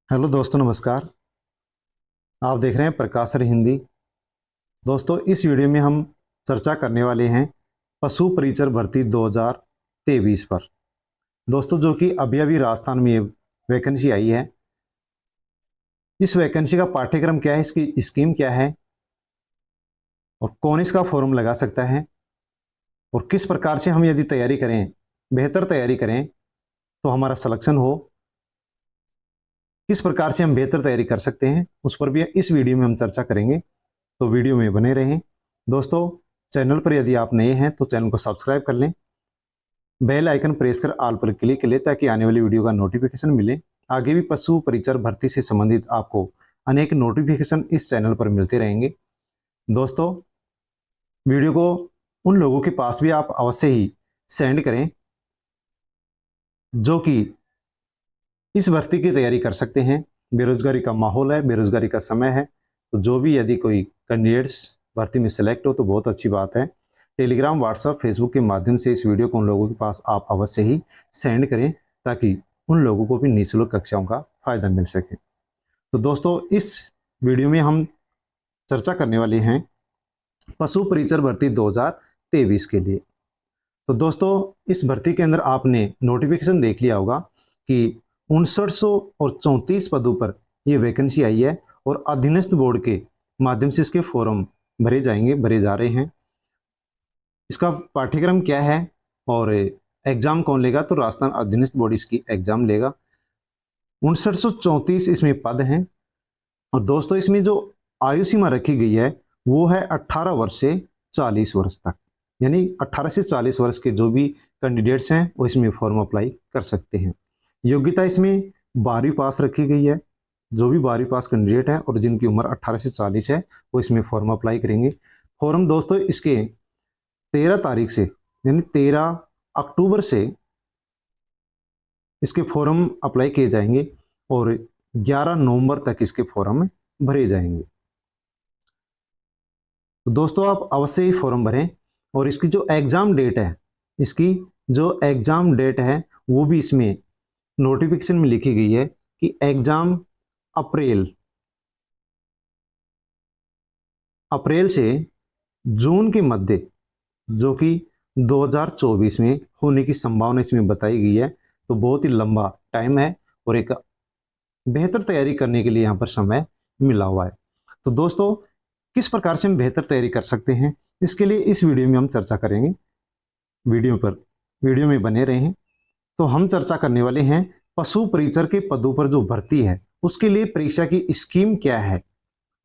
Hello दोस्तों, नमस्कार। आप देख रहे हैं प्रकाशर हिंदी। दोस्तों, इस वीडियो में हम चर्चा करने वाले हैं पशु परिचर भर्ती 2023 पर। दोस्तों, जो कि अभी अभी राजस्थान में ये वैकेंसी आई है। इस वैकेंसी का पाठ्यक्रम क्या है, इसकी स्कीम क्या है और कौन इसका फॉर्म लगा सकता है और किस प्रकार से हम यदि तैयारी करें, बेहतर तैयारी करें तो हमारा सिलेक्शन हो, किस प्रकार से हम बेहतर तैयारी कर सकते हैं, उस पर भी इस वीडियो में हम चर्चा करेंगे। तो वीडियो में बने रहें। दोस्तों, चैनल पर यदि आप नए हैं तो चैनल को सब्सक्राइब कर लें, बेल आइकन प्रेस कर ऑल पर क्लिक कर लें ताकि आने वाली वीडियो का नोटिफिकेशन मिले। आगे भी पशु परिचर भर्ती से संबंधित आपको अनेक नोटिफिकेशन इस चैनल पर मिलते रहेंगे। दोस्तों, वीडियो को उन लोगों के पास भी आप अवश्य ही सेंड करें जो कि इस भर्ती की तैयारी कर सकते हैं। बेरोजगारी का माहौल है, बेरोजगारी का समय है, तो जो भी यदि कोई कैंडिडेट्स भर्ती में सेलेक्ट हो तो बहुत अच्छी बात है। टेलीग्राम, व्हाट्सएप, फेसबुक के माध्यम से इस वीडियो को उन लोगों के पास आप अवश्य ही सेंड करें ताकि उन लोगों को भी निःशुल्क कक्षाओं का फायदा मिल सके। तो दोस्तों, इस वीडियो में हम चर्चा करने वाले हैं पशु परिचर भर्ती 2023 के लिए। तो दोस्तों, इस भर्ती के अंदर आपने नोटिफिकेशन देख लिया होगा कि 5900 और 34 पदों पर यह वैकेंसी आई है और अधीनस्थ बोर्ड के माध्यम से इसके फॉर्म भरे जा रहे हैं। इसका पाठ्यक्रम क्या है और एग्जाम कौन लेगा, तो राजस्थान अधीनस्थ बोर्ड इसकी एग्जाम लेगा। 5934 इसमें पद हैं और दोस्तों, इसमें जो आयु सीमा रखी गई है वो है 18 वर्ष से 40 वर्ष तक। यानी 18 से 40 वर्ष के जो भी कैंडिडेट्स हैं वो इसमें फॉर्म अप्लाई कर सकते हैं। योग्यता इसमें 12वीं पास रखी गई है। जो भी 12वीं पास कैंडिडेट है और जिनकी उम्र 18 से 40 है वो इसमें फॉर्म अप्लाई करेंगे। फॉर्म दोस्तों इसके 13 तारीख से यानी 13 अक्टूबर से इसके फॉर्म अप्लाई किए जाएंगे और 11 नवंबर तक इसके फॉर्म भरे जाएंगे। तो दोस्तों, आप अवश्य ही फॉर्म भरें और इसकी जो एग्जाम डेट है, वो भी इसमें नोटिफिकेशन में लिखी गई है कि एग्जाम अप्रैल से जून के मध्य, जो कि 2024 में होने की संभावना इसमें बताई गई है। तो बहुत ही लंबा टाइम है और एक बेहतर तैयारी करने के लिए यहाँ पर समय मिला हुआ है। तो दोस्तों, किस प्रकार से हम बेहतर तैयारी कर सकते हैं, इसके लिए इस वीडियो में हम चर्चा करेंगे। वीडियो में बने रहें। तो हम चर्चा करने वाले हैं पशु परिचर के पदों पर जो भर्ती है उसके लिए परीक्षा की स्कीम क्या है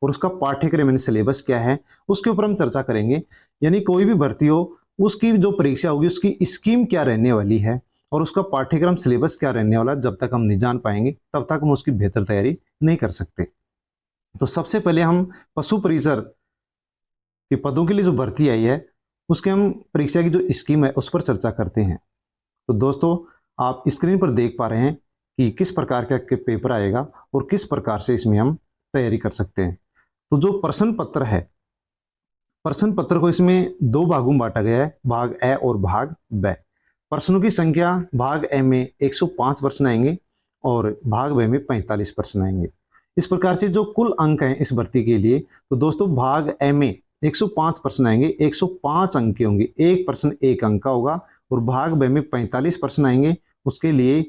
और उसका पाठ्यक्रम यानी सिलेबस क्या है, उसके ऊपर हम चर्चा करेंगे। यानी कोई भी भर्ती हो उसकी जो परीक्षा होगी उसकी स्कीम क्या रहने वाली है और उसका पाठ्यक्रम सिलेबस क्या रहने वाला है, जब तक हम नहीं जान पाएंगे तब तक हम उसकी बेहतर तैयारी नहीं कर सकते। तो सबसे पहले हम पशु परिचर के पदों के लिए जो भर्ती आई है उसके हम परीक्षा की जो स्कीम है उस पर चर्चा करते हैं। तो दोस्तों, आप स्क्रीन पर देख पा रहे हैं कि किस प्रकार का पेपर आएगा और किस प्रकार से इसमें हम तैयारी कर सकते हैं। तो जो प्रश्न पत्र को इसमें दो भागों में बांटा गया है, भाग ए और भाग ब। प्रश्नों की संख्या भाग ए में 105 प्रश्न आएंगे और भाग ब में 45 प्रश्न आएंगे। इस प्रकार से जो कुल अंक हैं इस भर्ती के लिए, तो दोस्तों भाग ए में 105 प्रश्न आएंगे, 105 अंक के होंगे, एक प्रश्न एक अंक का होगा। और भाग ब में 45 प्रश्न आएंगे, उसके लिए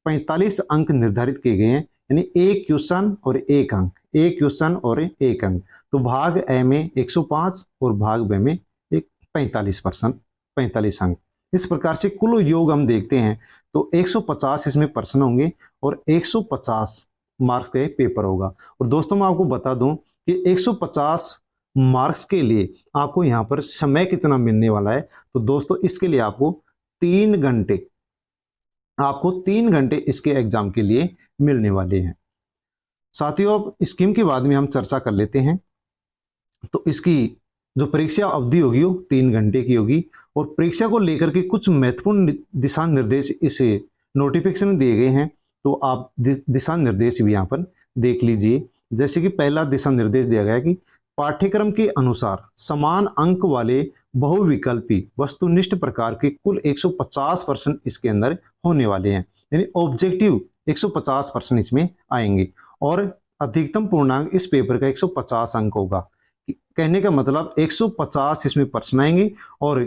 45 अंक निर्धारित किए गए हैं, यानी एक क्वेश्चन और एक अंक, एक क्वेश्चन और एक अंक। तो भाग ए में 105 और भाग ब में एक 45 अंक। इस प्रकार से कुल योग हम देखते हैं तो 150 इसमें प्रश्न होंगे और 150 मार्क्स का पेपर होगा। और दोस्तों, मैं आपको बता दूं कि 150 मार्क्स के लिए आपको यहाँ पर समय कितना मिलने वाला है। तो दोस्तों, इसके लिए आपको 3 घंटे इसके एग्जाम के लिए मिलने वाले हैं। साथियों, अब स्कीम के बाद में हम चर्चा कर लेते हैं। तो इसकी जो परीक्षा अवधि होगी वो 3 घंटे की होगी और परीक्षा को लेकर के कुछ महत्वपूर्ण दिशा निर्देश इस नोटिफिकेशन में दिए गए हैं। तो आप दिशा निर्देश भी यहाँ पर देख लीजिए। जैसे कि पहला दिशा निर्देश दिया गया है कि पाठ्यक्रम के अनुसार समान अंक वाले बहुविकल्पी वस्तुनिष्ठ प्रकार के कुल 150 प्रश्न इसके अंदर होने वाले हैं। यानी ऑब्जेक्टिव 150 प्रश्न इसमें आएंगे और अधिकतम पूर्णांक इस पेपर का 150 अंक होगा। कहने का मतलब 150 इसमें प्रश्न आएंगे और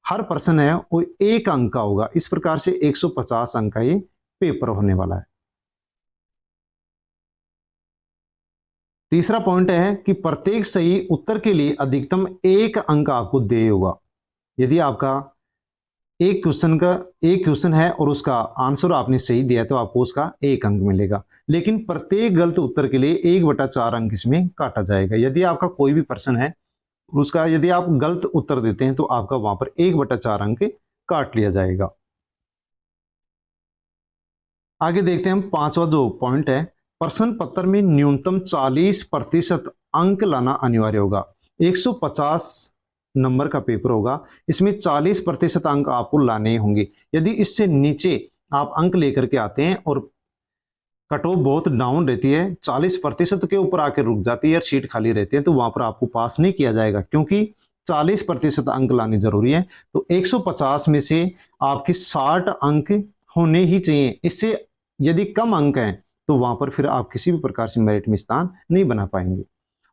हर प्रश्न है वो 1 अंक का होगा। इस प्रकार से 150 अंक का ये पेपर होने वाला है। तीसरा पॉइंट है कि प्रत्येक सही उत्तर के लिए अधिकतम 1 अंक आपको देय होगा। यदि आपका एक क्वेश्चन है और उसका आंसर आपने सही दिया तो आपको उसका 1 अंक मिलेगा, लेकिन प्रत्येक गलत उत्तर के लिए 1/4 अंक इसमें काटा जाएगा। यदि आपका कोई भी प्रश्न है उसका यदि आप गलत उत्तर देते हैं तो आपका वहां पर 1/4 अंक काट लिया जाएगा। आगे देखते हैं हम पांचवा जो पॉइंट है, प्रश्न पत्र में न्यूनतम 40% अंक लाना अनिवार्य होगा। 150 नंबर का पेपर होगा, इसमें 40% अंक आपको लाने होंगे। यदि इससे नीचे आप अंक लेकर के आते हैं और कट ऑफ बहुत डाउन रहती है, 40% के ऊपर आकर रुक जाती है और सीट खाली रहती है, तो वहां पर आपको पास नहीं किया जाएगा, क्योंकि 40% अंक लाने जरूरी है। तो 150 में से आपके 60 अंक होने ही चाहिए। इससे यदि कम अंक हैं तो वहां पर फिर आप किसी भी प्रकार से मेरिट में स्थान नहीं बना पाएंगे।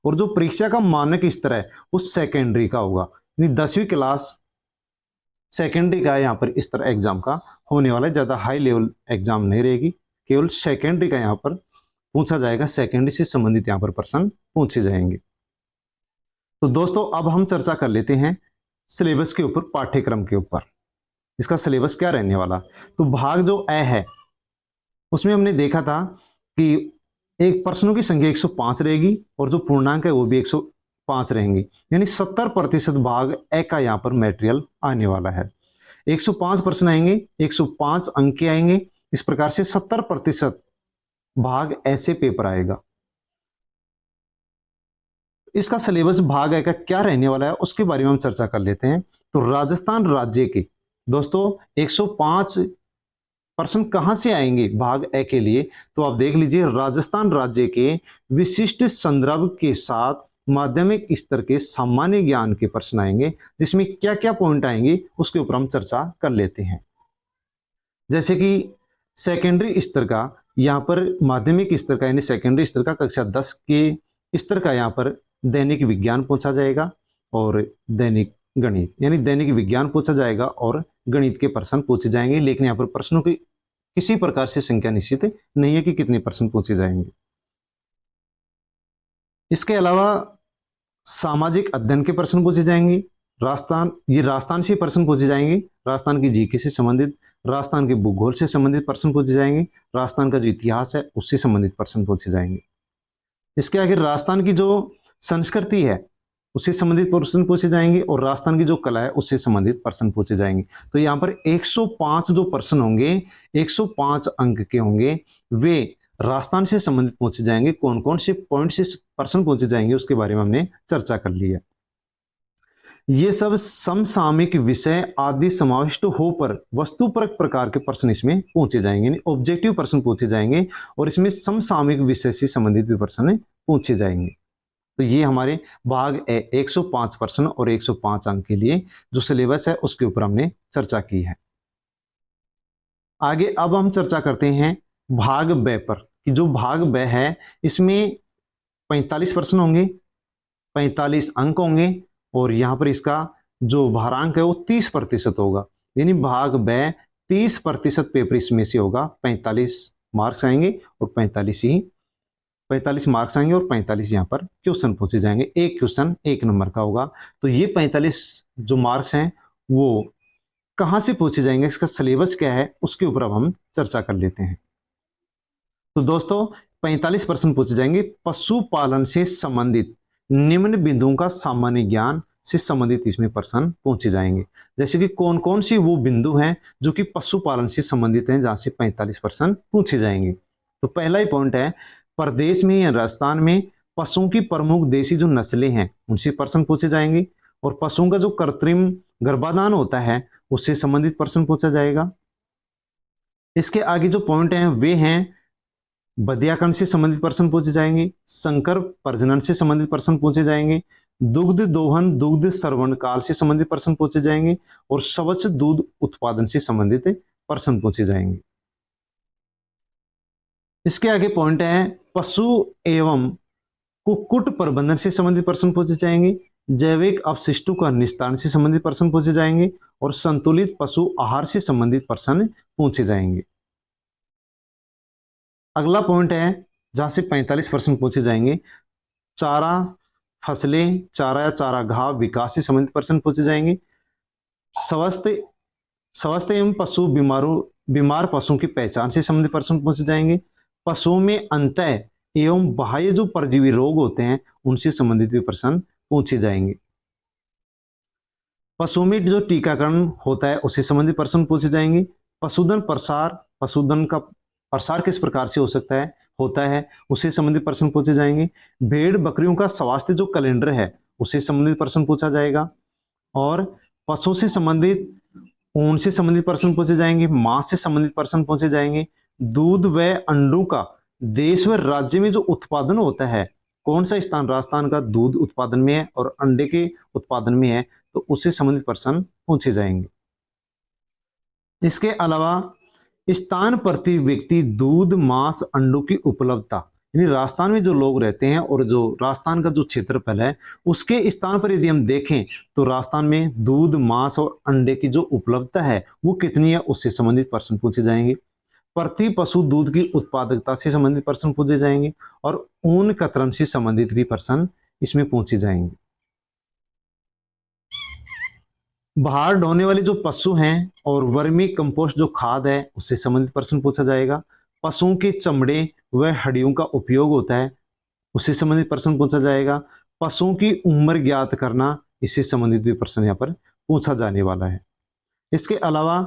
और जो परीक्षा का मानक स्तर है वो सेकेंडरी का होगा, यानी 10वीं क्लास सेकेंडरी का यहाँ पर इस तरह एग्जाम का होने वाला है। ज्यादा हाई लेवल एग्जाम नहीं रहेगी, केवल सेकेंडरी का यहाँ पर पूछा जाएगा। सेकेंडरी से संबंधित यहाँ पर प्रश्न पूछे जाएंगे। तो दोस्तों अब हम चर्चा कर लेते हैं सिलेबस के ऊपर, पाठ्यक्रम के ऊपर। इसका सिलेबस क्या रहने वाला। तो भाग जो ए है उसमें हमने देखा था कि एक प्रश्नों की संख्या 105 रहेगी और जो पूर्णांक है वो भी 105 रहेंगी, यानी 70% भाग ए का यहाँ पर मटेरियल आने वाला है। 105 प्रश्न आएंगे, 105 अंक के आएंगे। इस प्रकार से 70% भाग ऐसे पेपर आएगा। इसका सिलेबस भाग ए का क्या रहने वाला है उसके बारे में हम चर्चा कर लेते हैं। तो राजस्थान राज्य के दोस्तों 105 प्रश्न कहां से आएंगे भाग ए के लिए, तो आप देख लीजिए राजस्थान राज्य के विशिष्ट संदर्भ के साथ माध्यमिक स्तर के सामान्य ज्ञान के प्रश्न आएंगे, जिसमें क्या क्या पॉइंट आएंगे उसके ऊपर हम चर्चा कर लेते हैं। जैसे कि सेकेंडरी स्तर का यहाँ पर, माध्यमिक स्तर का यानी सेकेंडरी स्तर का कक्षा 10 के स्तर का यहाँ पर दैनिक विज्ञान पूछा जाएगा और दैनिक गणित, यानी दैनिक विज्ञान पूछा जाएगा और गणित के प्रश्न पूछे जाएंगे। लेकिन यहाँ पर प्रश्नों की किसी प्रकार से संख्या निश्चित नहीं है कि कितने प्रश्न पूछे जाएंगे। इसके अलावा सामाजिक अध्ययन के प्रश्न पूछे जाएंगे। राजस्थान से प्रश्न पूछे जाएंगे, राजस्थान की जीके से संबंधित, राजस्थान के भूगोल से संबंधित प्रश्न पूछे जाएंगे, राजस्थान का जो इतिहास है उससे संबंधित प्रश्न पूछे जाएंगे। इसके आगे राजस्थान की जो संस्कृति है उससे संबंधित प्रश्न पूछे जाएंगे और राजस्थान की जो कला है उससे संबंधित प्रश्न पूछे जाएंगे। तो यहाँ पर 105 जो प्रश्न होंगे, 105 अंक के होंगे, वे राजस्थान से संबंधित पूछे जाएंगे। कौन कौन से पॉइंट से प्रश्न पूछे जाएंगे उसके बारे में हमने चर्चा कर ली है। ये सब समसामयिक विषय आदि समाविष्ट हो पर वस्तुपरक प्रकार के प्रश्न इसमें पूछे जाएंगे, यानी ऑब्जेक्टिव प्रश्न पूछे जाएंगे और इसमें समसामयिक विषय से संबंधित भी प्रश्न पूछे जाएंगे। तो ये हमारे भाग 105 प्रश्न और 105 अंक के लिए जो सिलेबस है उसके ऊपर हमने चर्चा की है। आगे अब हम चर्चा करते हैं भाग ब पर, कि जो भाग ब है इसमें 45 प्रश्न होंगे, 45 अंक होंगे और यहां पर इसका जो भारांक है वो 30% होगा, यानी भाग ब 30% पेपर इसमें से होगा। 45 मार्क्स आएंगे और 45 मार्क्स आएंगे और 45 यहाँ पर क्वेश्चन पूछे जाएंगे। एक क्वेश्चन 1 नंबर का होगा। तो ये 45 जो मार्क्स हैं वो कहां से पूछे जाएंगे, इसका सिलेबस क्या है उसके ऊपर अब हम चर्चा कर लेते हैं। तो दोस्तों 45 प्रश्न पूछे जाएंगे पशुपालन से संबंधित निम्न बिंदुओं का सामान्य ज्ञान से संबंधित इसमें प्रश्न पूछे जाएंगे। जैसे कि कौन कौन सी वो बिंदु हैं जो कि पशुपालन से संबंधित हैं, जहां से 45 प्रश्न पूछे जाएंगे। तो पहला ही पॉइंट है, प्रदेश में या राजस्थान में पशुओं की प्रमुख देशी जो नस्लें हैं उनसे प्रश्न पूछे जाएंगे और पशुओं का जो कृत्रिम गर्भाधान होता है उससे संबंधित प्रश्न पूछा जाएगा। इसके आगे जो पॉइंट हैं वे हैं बधियाकरण से संबंधित प्रश्न पूछे जाएंगे, संकर प्रजनन से संबंधित प्रश्न पूछे जाएंगे, दुग्ध दोहन दुग्ध श्रवण काल से संबंधित प्रश्न पूछे जाएंगे और स्वच्छ दूध उत्पादन से संबंधित प्रश्न पूछे जाएंगे। इसके आगे पॉइंट है पशु एवं कुक्कुट प्रबंधन से संबंधित प्रश्न पूछे जाएंगे, जैविक अपशिष्टों का निस्तारण से संबंधित प्रश्न पूछे जाएंगे और संतुलित पशु आहार से संबंधित प्रश्न पूछे जाएंगे। अगला पॉइंट है जहां से 45 प्रश्न पूछे जाएंगे, चारा फसलें, चारा या चारागाह विकास से संबंधित प्रश्न पूछे जाएंगे। स्वस्थ स्वस्थ एवं पशु बीमार पशुओं की पहचान से संबंधित प्रश्न पूछे जाएंगे। पशुओं में अंतः एवं बाह्य जो परजीवी रोग होते हैं उनसे संबंधित भी प्रश्न पूछे जाएंगे। पशुओं में जो टीकाकरण होता है उससे संबंधित प्रश्न पूछे जाएंगे। पशुधन का प्रसार किस प्रकार से हो सकता है होता है उससे संबंधित प्रश्न पूछे जाएंगे। भेड़ बकरियों का स्वास्थ्य जो कैलेंडर है उससे संबंधित प्रश्न पूछा जाएगा। और पशु से संबंधित ऊन से संबंधित प्रश्न पूछे जाएंगे, मांस से संबंधित प्रश्न पूछे जाएंगे। दूध व अंडों का देश व राज्य में जो उत्पादन होता है, कौन सा स्थान राजस्थान का दूध उत्पादन में है और अंडे के उत्पादन में है, तो उससे संबंधित प्रश्न पूछे जाएंगे। इसके अलावा स्थान प्रति व्यक्ति दूध मांस अंडों की उपलब्धता, यानी राजस्थान में जो लोग रहते हैं और जो राजस्थान का जो क्षेत्रफल है उसके स्थान पर यदि हम देखें तो राजस्थान में दूध मांस और अंडे की जो उपलब्धता है वो कितनी है उससे संबंधित प्रश्न पूछे जाएंगे। प्रति पशु दूध की उत्पादकता से संबंधित प्रश्न पूछे जाएंगे और ऊन कतरन से संबंधित भी प्रश्न इसमें पूछे जाएंगे। बाहर ढोने वाले जो पशु हैं और वर्मी कंपोस्ट जो खाद है उससे संबंधित प्रश्न पूछा जाएगा। पशुओं के चमड़े व हड्डियों का उपयोग होता है उससे संबंधित प्रश्न पूछा जाएगा। पशुओं की उम्र ज्ञात करना, इससे संबंधित भी प्रश्न यहाँ पर पूछा जाने वाला है। इसके अलावा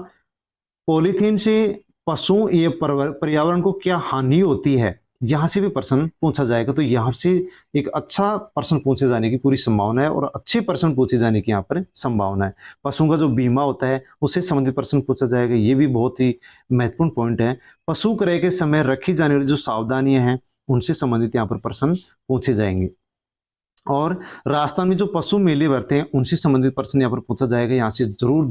पॉलीथीन से पशुओं या पर्यावरण को क्या हानि होती है, यहाँ से भी प्रश्न पूछा जाएगा। तो यहाँ से एक अच्छा प्रश्न पूछे जाने की पूरी संभावना है और अच्छे प्रश्न पूछे जाने की यहाँ पर संभावना है। पशुओं का जो बीमा होता है उससे संबंधित प्रश्न पूछा जाएगा, ये भी बहुत ही महत्वपूर्ण पॉइंट है। पशु क्रय के समय रखी जाने वाली जो सावधानियां हैं उनसे संबंधित यहाँ पर प्रश्न पूछे जाएंगे। और राजस्थान में जो पशु मेले भरते हैं उनसे संबंधित प्रश्न यहाँ पर पूछा जाएगा। यहाँ से जरूर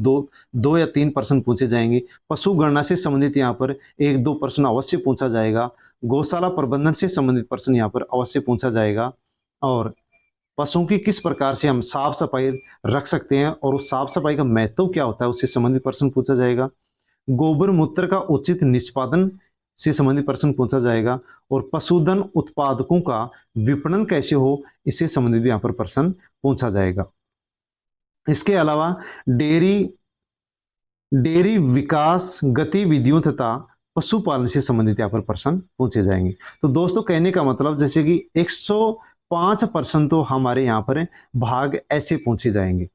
दो या तीन प्रश्न पूछे जाएंगे। पशु गणना से संबंधित यहाँ पर एक दो प्रश्न अवश्य पूछा जाएगा। गौशाला प्रबंधन से संबंधित प्रश्न यहाँ पर अवश्य पूछा जाएगा। और पशुओं की किस प्रकार से हम साफ सफाई रख सकते हैं और उस साफ सफाई का महत्व क्या होता है उससे संबंधित प्रश्न पूछा जाएगा। गोबर मूत्र का उचित निष्पादन से संबंधित प्रश्न पूछा जाएगा। और पशुधन उत्पादकों का विपणन कैसे हो, इससे संबंधित भी यहाँ पर प्रश्न पूछा जाएगा। इसके अलावा डेयरी विकास गतिविधियों तथा पशुपालन से संबंधित यहाँ पर प्रश्न पूछे जाएंगे। तो दोस्तों कहने का मतलब जैसे कि 105% तो हमारे यहाँ पर भाग ऐसे पूछे जाएंगे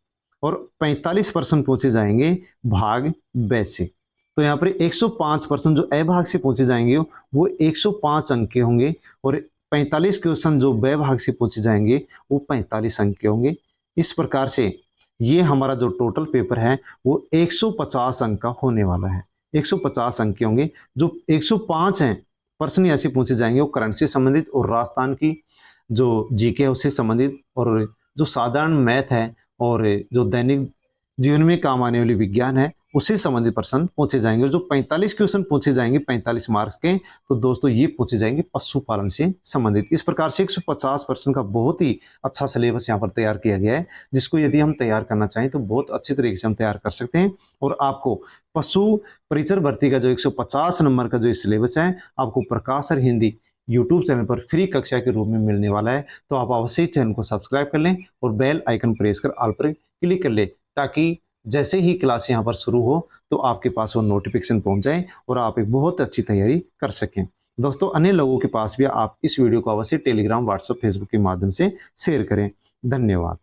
और 45% पूछे जाएंगे भाग वैसे। तो यहाँ पर 105% जो अ भाग से पूछे जाएंगे वो 105 अंक के होंगे और 45 क्वेश्चन जो ब भाग से पूछे जाएंगे वो 45 अंक के होंगे। इस प्रकार से ये हमारा जो टोटल पेपर है वो 150 अंक का होने वाला है। 150 अंक के होंगे। जो 105 हैं प्रश्न ऐसे पूछे जाएंगे वो करंट से संबंधित और राजस्थान की जो जीके है उससे संबंधित और जो साधारण मैथ है और जो दैनिक जीवन में काम आने वाली विज्ञान है उससे संबंधित प्रश्न पूछे जाएंगे। जो 45 क्वेश्चन पूछे जाएंगे 45 मार्क्स के, तो दोस्तों ये पूछे जाएंगे पशुपालन से संबंधित। इस प्रकार से 150% का बहुत ही अच्छा सिलेबस यहाँ पर तैयार किया गया है, जिसको यदि हम तैयार करना चाहें तो बहुत अच्छी तरीके से हम तैयार कर सकते हैं। और आपको पशु परिचर भर्ती का जो 150 नंबर का जो सिलेबस है आपको प्रकाश सर हिंदी यूट्यूब चैनल पर फ्री कक्षा के रूप में मिलने वाला है। तो आप अवश्य चैनल को सब्सक्राइब कर लें और बेल आइकन प्रेस कर ऑल पर क्लिक कर ले, ताकि जैसे ही क्लास यहाँ पर शुरू हो तो आपके पास वो नोटिफिकेशन पहुंच जाए और आप एक बहुत अच्छी तैयारी कर सकें। दोस्तों अन्य लोगों के पास भी आप इस वीडियो को अवश्य टेलीग्राम व्हाट्सएप फेसबुक के माध्यम से शेयर करें। धन्यवाद।